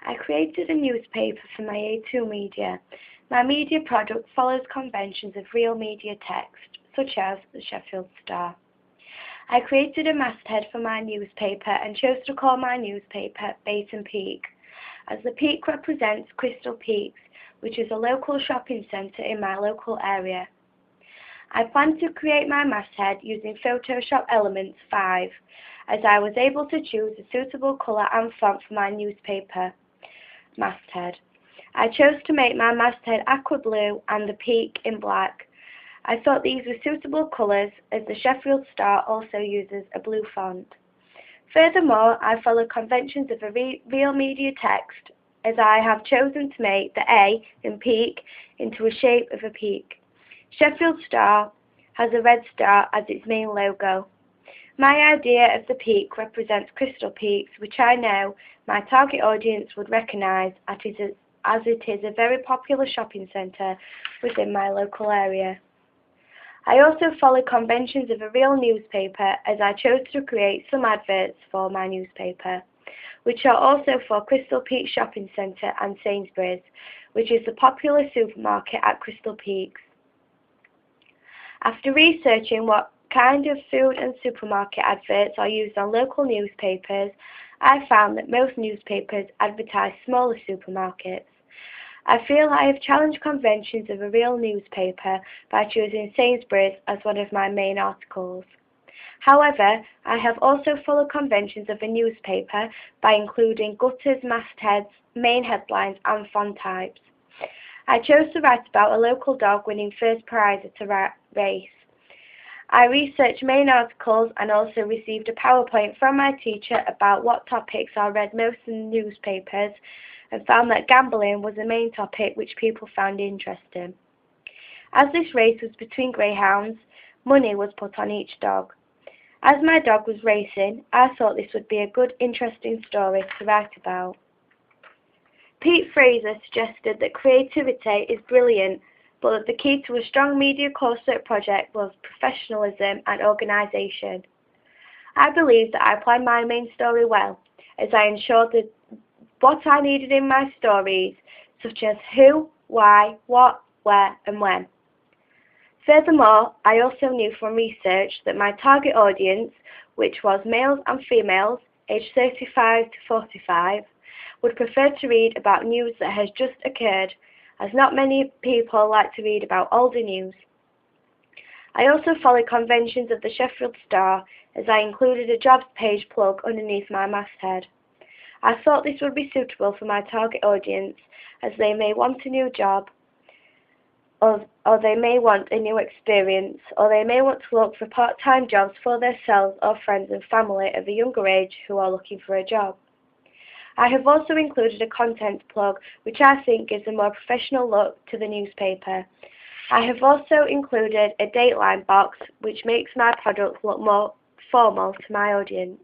I created a newspaper for my A2 media. My media product follows conventions of real media text, such as the Sheffield Star. I created a masthead for my newspaper and chose to call my newspaper Bait and Peak, as the peak represents Crystal Peaks, which is a local shopping centre in my local area. I plan to create my masthead using Photoshop Elements 5, as I was able to choose a suitable colour and font for my newspaper masthead. I chose to make my masthead aqua blue and the peak in black. I thought these were suitable colours as the Sheffield Star also uses a blue font. Furthermore, I follow conventions of a real media text, as I have chosen to make the A in peak into a shape of a peak. Sheffield Star has a red star as its main logo. My idea of the peak represents Crystal Peaks, which I know my target audience would recognise as it is a very popular shopping centre within my local area. I also follow conventions of a real newspaper, as I chose to create some adverts for my newspaper, which are also for Crystal Peak Shopping Centre and Sainsbury's, which is the popular supermarket at Crystal Peaks. After researching what kind of food and supermarket adverts are used on local newspapers, I found that most newspapers advertise smaller supermarkets. I feel I have challenged conventions of a real newspaper by choosing Sainsbury's as one of my main articles. However, I have also followed conventions of a newspaper by including gutters, mastheads, main headlines and font types. I chose to write about a local dog winning first prize at a race. I researched main articles and also received a PowerPoint from my teacher about what topics are read most in newspapers, and found that gambling was the main topic which people found interesting. As this race was between greyhounds, money was put on each dog. As my dog was racing, I thought this would be a good, interesting story to write about. Pete Fraser suggested that creativity is brilliant, but that the key to a strong media coursework project was professionalism and organisation. I believe that I planned my main story well, as I ensured that what I needed in my stories, such as who, why, what, where and when. Furthermore, I also knew from research that my target audience, which was males and females aged 35 to 45, would prefer to read about news that has just occurred, as not many people like to read about older news. I also followed conventions of the Sheffield Star, as I included a jobs page plug underneath my masthead. I thought this would be suitable for my target audience, as they may want a new job, or they may want a new experience, or they may want to look for part-time jobs for themselves or friends and family of a younger age who are looking for a job. I have also included a content plug, which I think gives a more professional look to the newspaper. I have also included a dateline box, which makes my product look more formal to my audience.